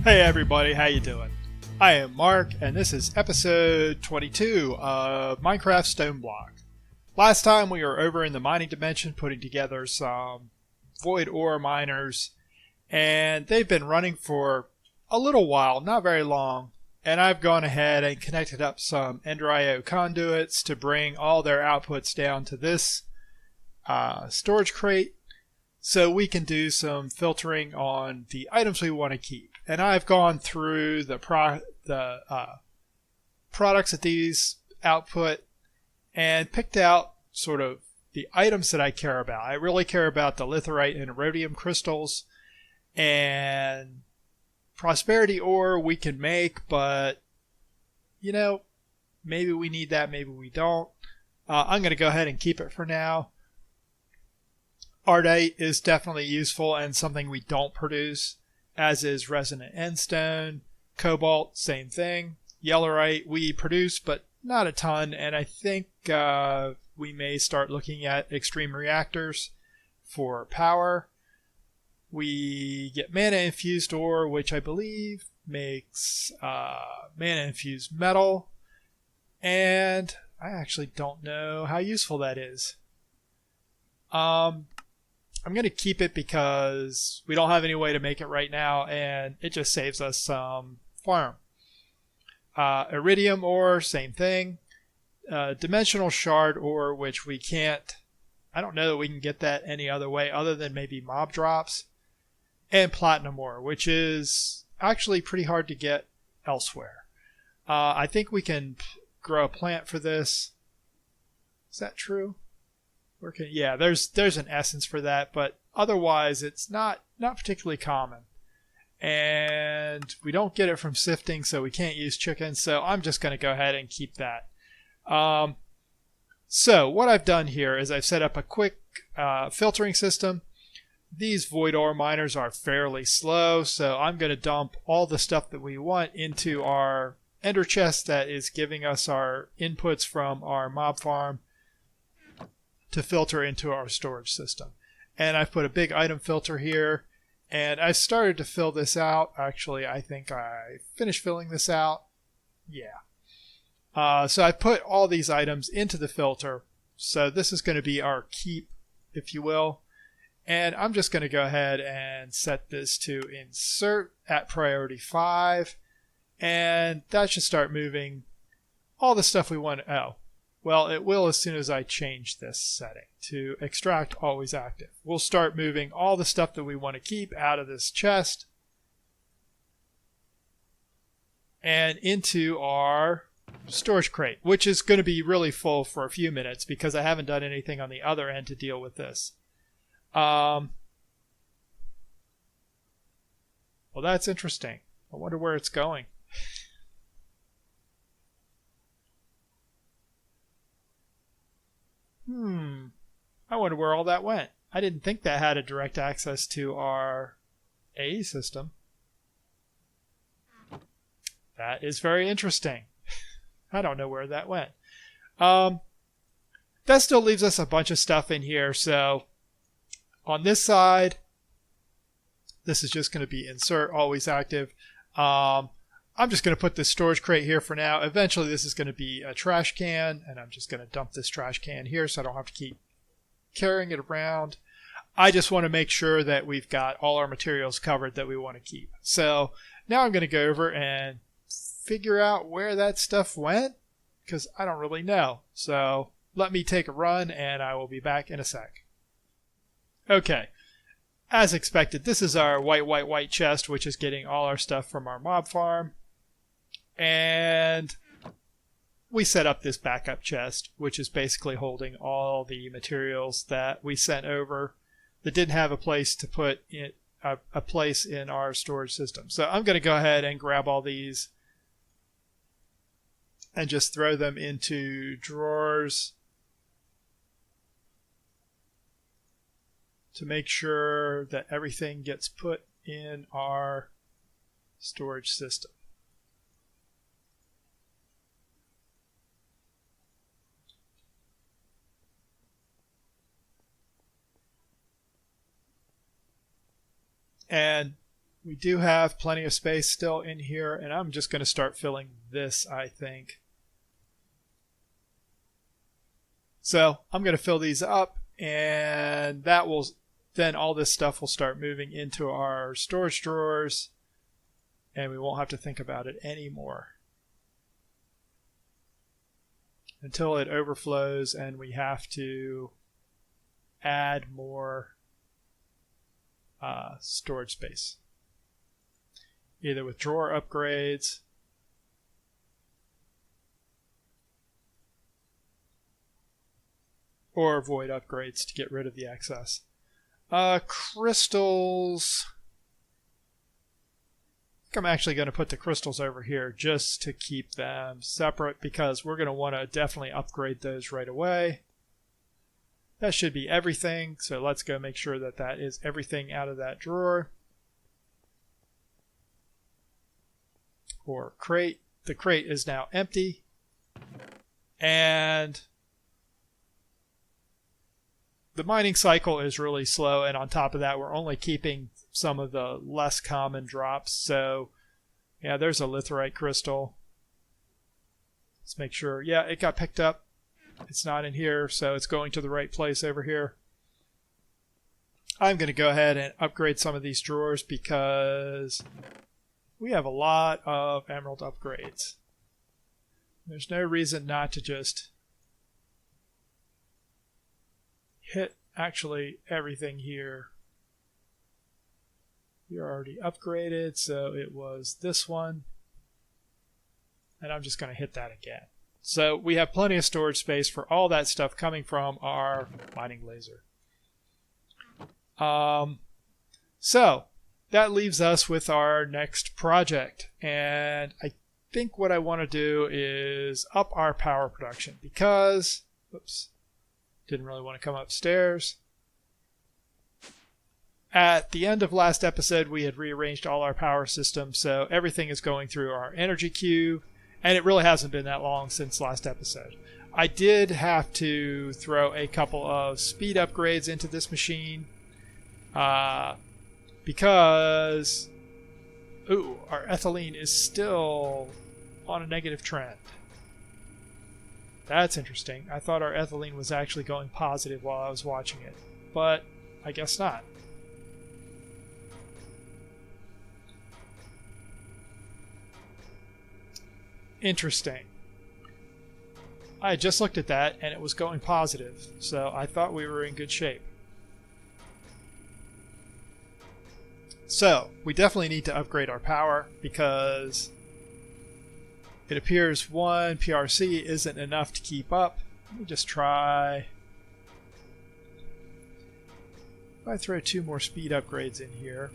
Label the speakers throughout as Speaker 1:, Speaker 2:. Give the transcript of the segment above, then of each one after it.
Speaker 1: Hey everybody, how you doing? I am Mark, and this is episode 22 of Minecraft Stoneblock. Last time we were over in the mining dimension putting together some void ore miners, and they've been running for a little while, not very long, and I've gone ahead and connected up some Ender IO conduits to bring all their outputs down to this storage crate so we can do some filtering on the items we want to keep. And I've gone through the products that these output and picked out sort of the items that I care about. I really care about the litherite and rhodium crystals, and prosperity ore we can make, but you know, maybe we need that, maybe we don't. I'm going to go ahead and keep it for now. Ardite is definitely useful and something we don't produce, as is resonant endstone. Cobalt, same thing. Yellorite we produce, but not a ton, and I think we may start looking at extreme reactors for power. We get mana infused ore, which I believe makes mana infused metal, and I actually don't know how useful that is. I'm going to keep it because we don't have any way to make it right now, and it just saves us some farm. Iridium ore, same thing. Dimensional shard ore, which we can't... I don't know that we can get that any other way other than maybe mob drops. And platinum ore, which is actually pretty hard to get elsewhere. I think we can grow a plant for this. Is that true? Yeah, there's an essence for that, but otherwise it's not particularly common. And we don't get it from sifting, so we can't use chicken, so I'm just going to go ahead and keep that. So what I've done here is I've set up a quick filtering system. These void ore miners are fairly slow, so I'm going to dump all the stuff that we want into our ender chest that is giving us our inputs from our mob farm to filter into our storage system. And I've put a big item filter here, and I started to fill this out. Actually, I think I finished filling this out. Yeah. So I put all these items into the filter. So this is going to be our keep, if you will. And I'm just going to go ahead and set this to insert at priority 5. And that should start moving all the stuff we want. Oh. Well, it will as soon as I change this setting to extract always active. We'll start moving all the stuff that we want to keep out of this chest and into our storage crate, which is going to be really full for a few minutes because I haven't done anything on the other end to deal with this. Well, that's interesting. I wonder where it's going. I wonder where all that went. I didn't think that had a direct access to our AE system. That is very interesting. I don't know where that went. That still leaves us a bunch of stuff in here. So on this side, this is just going to be insert always active. I'm just going to put this storage crate here for now. Eventually this is going to be a trash can, and I'm just going to dump this trash can here so I don't have to keep carrying it around. I just want to make sure that we've got all our materials covered that we want to keep. So now I'm going to go over and figure out where that stuff went, because I don't really know. So let me take a run and I will be back in a sec. Okay. As expected, this is our white chest, which is getting all our stuff from our mob farm. And we set up this backup chest, which is basically holding all the materials that we sent over that didn't have a place to put in, a place in our storage system. So I'm going to go ahead and grab all these and just throw them into drawers to make sure that everything gets put in our storage system. And We do have plenty of space still in here, and I'm just going to start filling this, I think. So I'm going to fill these up, and that will then all this stuff will start moving into our storage drawers, and we won't have to think about it anymore until it overflows and we have to add more storage space, either with drawer upgrades or void upgrades to get rid of the excess. Crystals. I think I'm actually going to put the crystals over here just to keep them separate because we're going to want to definitely upgrade those right away. That should be everything, so let's go make sure that that is everything out of that drawer. Or crate. The crate is now empty. And the mining cycle is really slow, and on top of that, we're only keeping some of the less common drops. So, yeah, there's a litherite crystal. Let's make sure. Yeah, it got picked up. It's not in here, so it's going to the right place over here. I'm going to go ahead and upgrade some of these drawers because we have a lot of emerald upgrades. There's no reason not to just hit actually everything here. You're already upgraded, so it was this one. And I'm just going to hit that again. So we have plenty of storage space for all that stuff coming from our mining laser. So that leaves us with our next project. And I think what I want to do is up our power production because, oops, didn't really want to come upstairs. At the end of last episode, we had rearranged all our power systems, so everything is going through our energy queue, and it really hasn't been that long since last episode. I did have to throw a couple of speed upgrades into this machine because our ethylene is still on a negative trend. That's interesting. I thought our ethylene was actually going positive while I was watching it, but I guess not. Interesting. I just looked at that and it was going positive, so I thought we were in good shape. So, we definitely need to upgrade our power because it appears one PRC isn't enough to keep up. Let me just try. If I throw 2 more speed upgrades in here.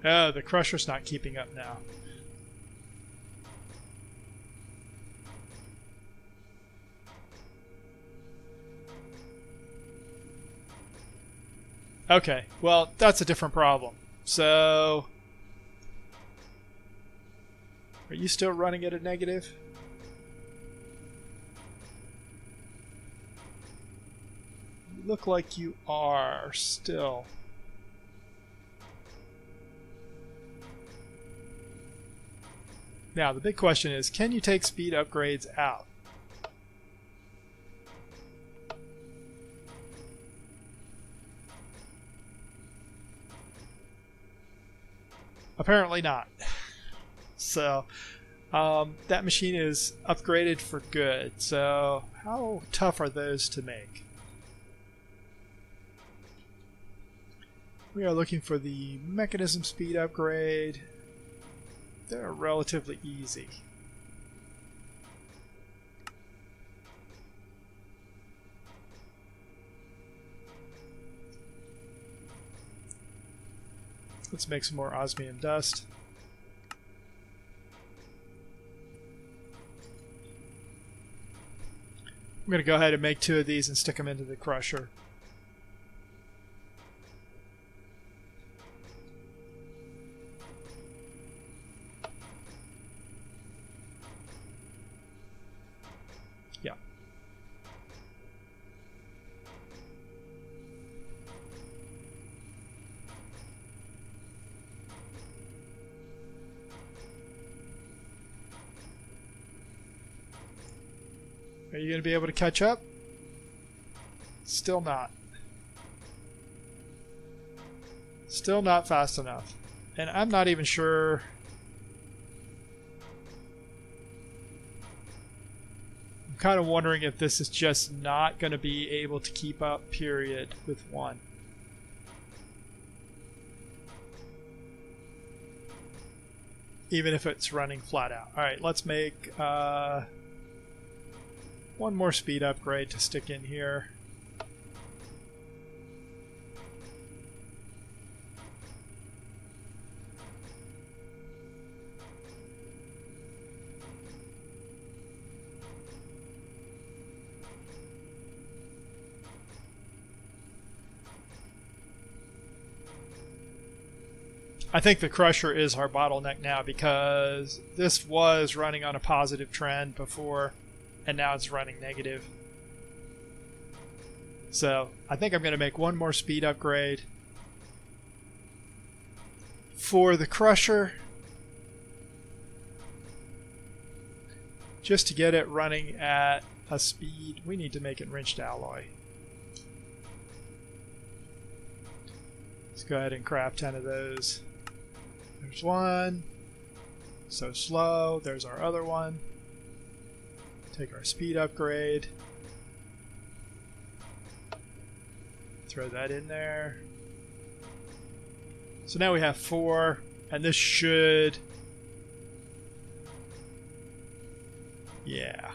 Speaker 1: Oh, the crusher's not keeping up now. Okay, well, that's a different problem. So, are you still running at a negative? You look like you are still. Now, the big question is, can you take speed upgrades out? Apparently not. So, that machine is upgraded for good. So, how tough are those to make? We are looking for the mechanism speed upgrade. They're relatively easy. Let's make some more osmium dust. I'm going to go ahead and make 2 of these and stick them into the crusher. you going to be able to catch up? Still not. Still not fast enough. And I'm not even sure... I'm kind of wondering if this is just not going to be able to keep up, period, with one. Even if it's running flat out. Alright, let's make one more speed upgrade to stick in here. I think the crusher is our bottleneck now because this was running on a positive trend before and now it's running negative. So I think I'm going to make one more speed upgrade for the crusher just to get it running at a speed. We need to make enriched alloy. Let's go ahead and craft 10 of those. There's one. So slow. There's our other one. Take our speed upgrade. Throw that in there. So now we have 4, and this should... Yeah.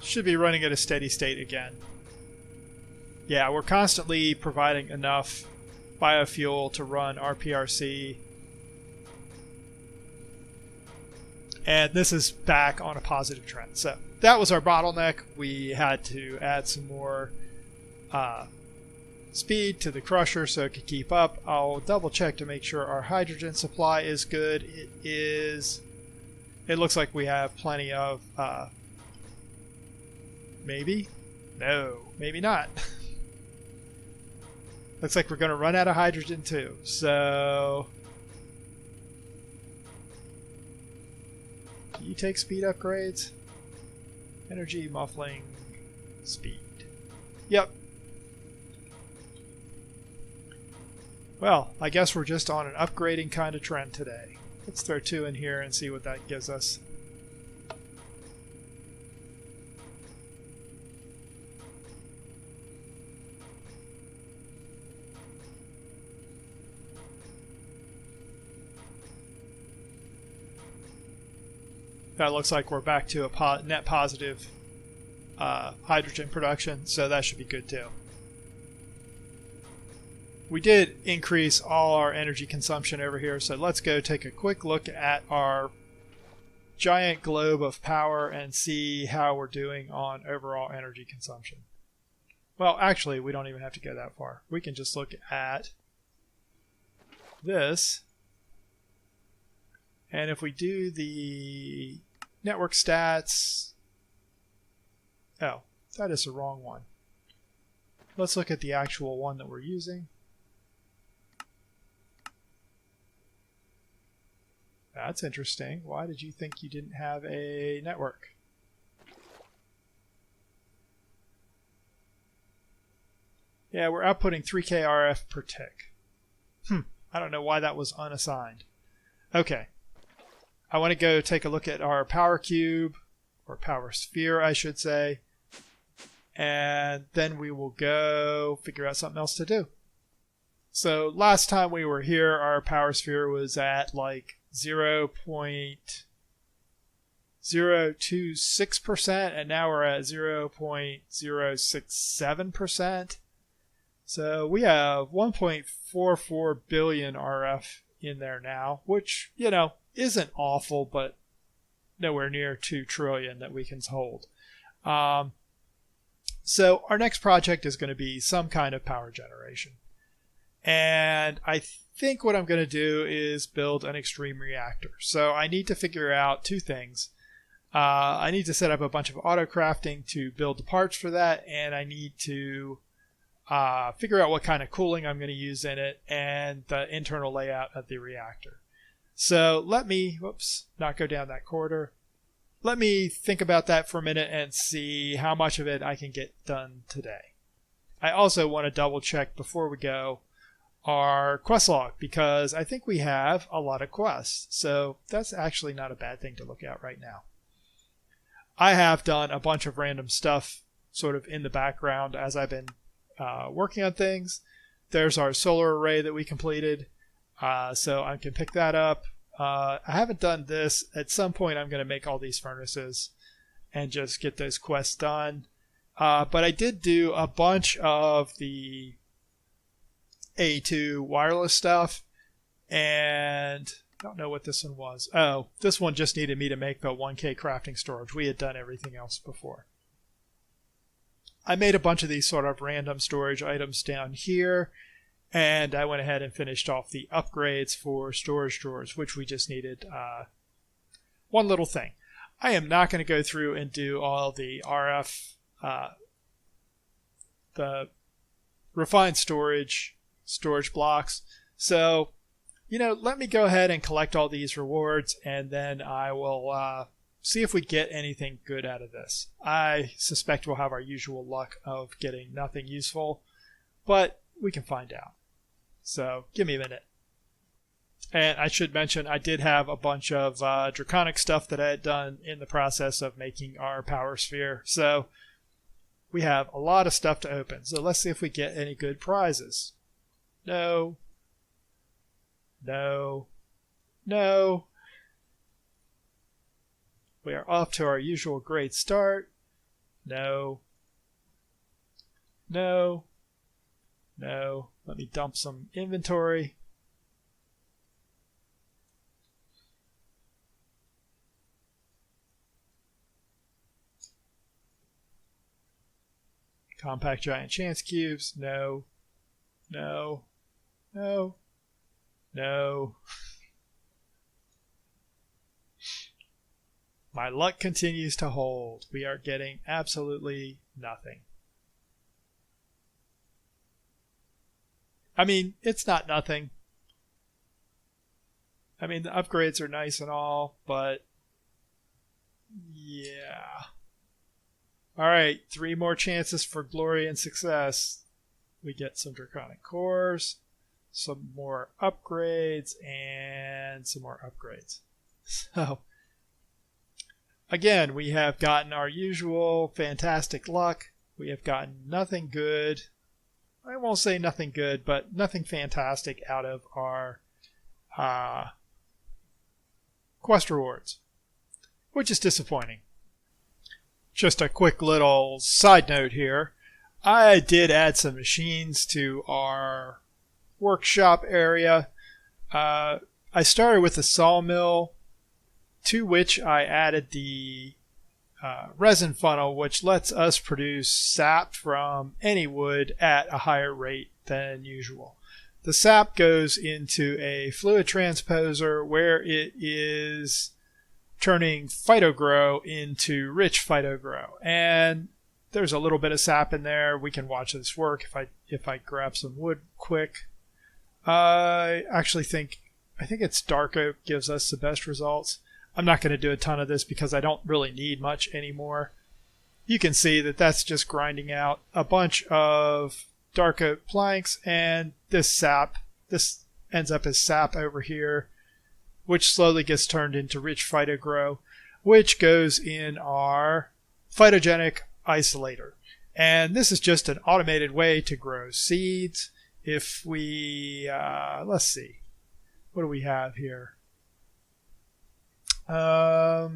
Speaker 1: Should be running at a steady state again. Yeah, we're constantly providing enough biofuel to run RPRC. And this is back on a positive trend. So that was our bottleneck. We had to add some more speed to the crusher so it could keep up. I'll double check to make sure our hydrogen supply is good. It is. It looks like we have plenty of... maybe? No, maybe not. Looks like we're going to run out of hydrogen too. So... do you take speed upgrades? Energy, muffling, speed. Yep. Well, I guess we're just on an upgrading kind of trend today. Let's throw 2 in here and see what that gives us. That looks like we're back to a net positive hydrogen production, so that should be good too. We did increase all our energy consumption over here, so let's go take a quick look at our giant globe of power and see how we're doing on overall energy consumption. Well, actually, we don't even have to go that far. We can just look at this, and if we do the network stats... Oh, that is the wrong one. Let's look at the actual one that we're using. That's interesting. Why did you think you didn't have a network? Yeah, we're outputting 3K RF per tick. I don't know why that was unassigned. Okay. I want to go take a look at our power cube, or power sphere, I should say. And then we will go figure out something else to do. So last time we were here, our power sphere was at like 0.026%, and now we're at 0.067%. So we have 1.44 billion RF in there now, which, you know, isn't awful, but nowhere near 2 trillion that we can hold. So our next project is going to be some kind of power generation. And I think what I'm going to do is build an extreme reactor. So I need to figure out 2 things. I need to set up a bunch of auto crafting to build the parts for that, and I need to figure out what kind of cooling I'm going to use in it and the internal layout of the reactor. So let me, whoops, not go down that corridor. Let me think about that for a minute and see how much of it I can get done today. I also want to double check before we go our quest log, because I think we have a lot of quests. So that's actually not a bad thing to look at right now. I have done a bunch of random stuff sort of in the background as I've been working on things. There's our solar array that we completed. So I can pick that up. I haven't done this. At some point I'm going to make all these furnaces and just get those quests done. But I did do a bunch of the A2 wireless stuff, and I don't know what this one was. Oh, this one just needed me to make the 1K crafting storage. We had done everything else before. I made a bunch of these sort of random storage items down here, and I went ahead and finished off the upgrades for storage drawers, which we just needed one little thing. I am not going to go through and do all the RF, the refined storage blocks. So, let me go ahead and collect all these rewards, and then I will see if we get anything good out of this. I suspect we'll have our usual luck of getting nothing useful, but we can find out. So give me a minute. And I should mention I did have a bunch of draconic stuff that I had done in the process of making our power sphere. So we have a lot of stuff to open. So let's see if we get any good prizes. No. No. No. We are off to our usual great start. No. No. No. Let me dump some inventory. Compact giant chance cubes. No. No. No. No. My luck continues to hold. We are getting absolutely nothing. I mean, it's not nothing. I mean, the upgrades are nice and all, but yeah. Alright, 3 more chances for glory and success. We get some draconic cores, some more upgrades, and some more upgrades. So, again, we have gotten our usual fantastic luck. We have gotten nothing good. I won't say nothing good, but nothing fantastic out of our quest rewards, which is disappointing. Just a quick little side note here. I did add some machines to our workshop area. I started with a sawmill, to which I added the resin funnel, which lets us produce sap from any wood at a higher rate than usual. The sap goes into a fluid transposer where it is turning phytogrow into rich phytogrow. And there's a little bit of sap in there. We can watch this work if I grab some wood quick. I think it's dark oak gives us the best results. I'm not going to do a ton of this because I don't really need much anymore. You can see that that's just grinding out a bunch of dark oak planks, and this ends up as sap over here, which slowly gets turned into rich phytogrow, which goes in our phytogenic isolator. And this is just an automated way to grow seeds. If we, let's see, what do we have here? I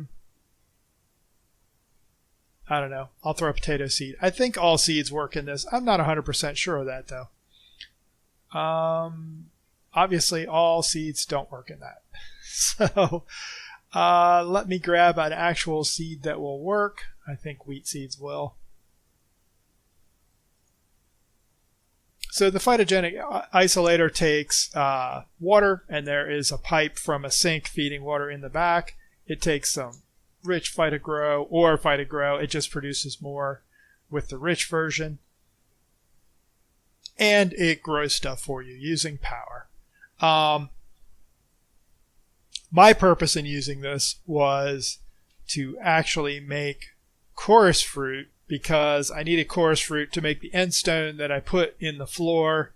Speaker 1: don't know. I'll throw a potato seed. I think all seeds work in this. I'm not 100% sure of that, though. Obviously, all seeds don't work in that. So, let me grab an actual seed that will work. I think wheat seeds will. So the phytogenic isolator takes water, and there is a pipe from a sink feeding water in the back. It takes some rich phytogrow or phytogrow. It just produces more with the rich version. And it grows stuff for you using power. My purpose in using this was to actually make chorus fruit, because I needed chorus fruit to make the end stone that I put in the floor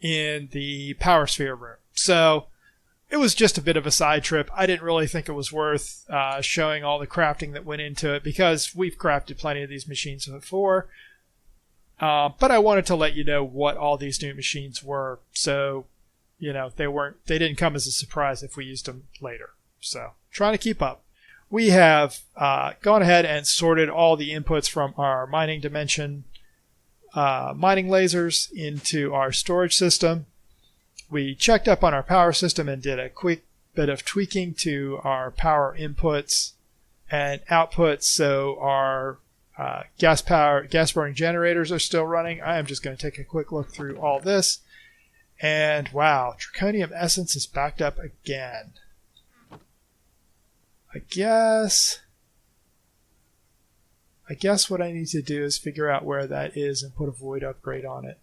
Speaker 1: in the power sphere room. So it was just a bit of a side trip. I didn't really think it was worth showing all the crafting that went into it, because we've crafted plenty of these machines before. But I wanted to let you know what all these new machines were, so they didn't come as a surprise if we used them later. So trying to keep up. We have gone ahead and sorted all the inputs from our mining dimension mining lasers into our storage system. We checked up on our power system and did a quick bit of tweaking to our power inputs and outputs, so our gas burning generators are still running. I am just going to take a quick look through all this, and wow, Draconium Essence is backed up again. I guess what I need to do is figure out where that is and put a void upgrade on it.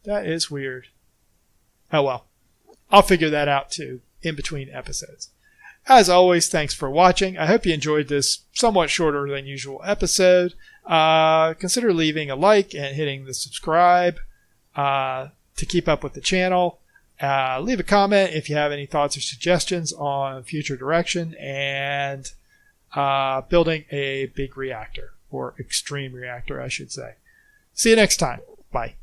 Speaker 1: That is weird. Oh well, I'll figure that out too in between episodes. As always, thanks for watching. I hope you enjoyed this somewhat shorter than usual episode. Consider leaving a like and hitting the subscribe to keep up with the channel. Leave a comment if you have any thoughts or suggestions on future direction and building a big reactor, or extreme reactor, I should say. See you next time. Bye.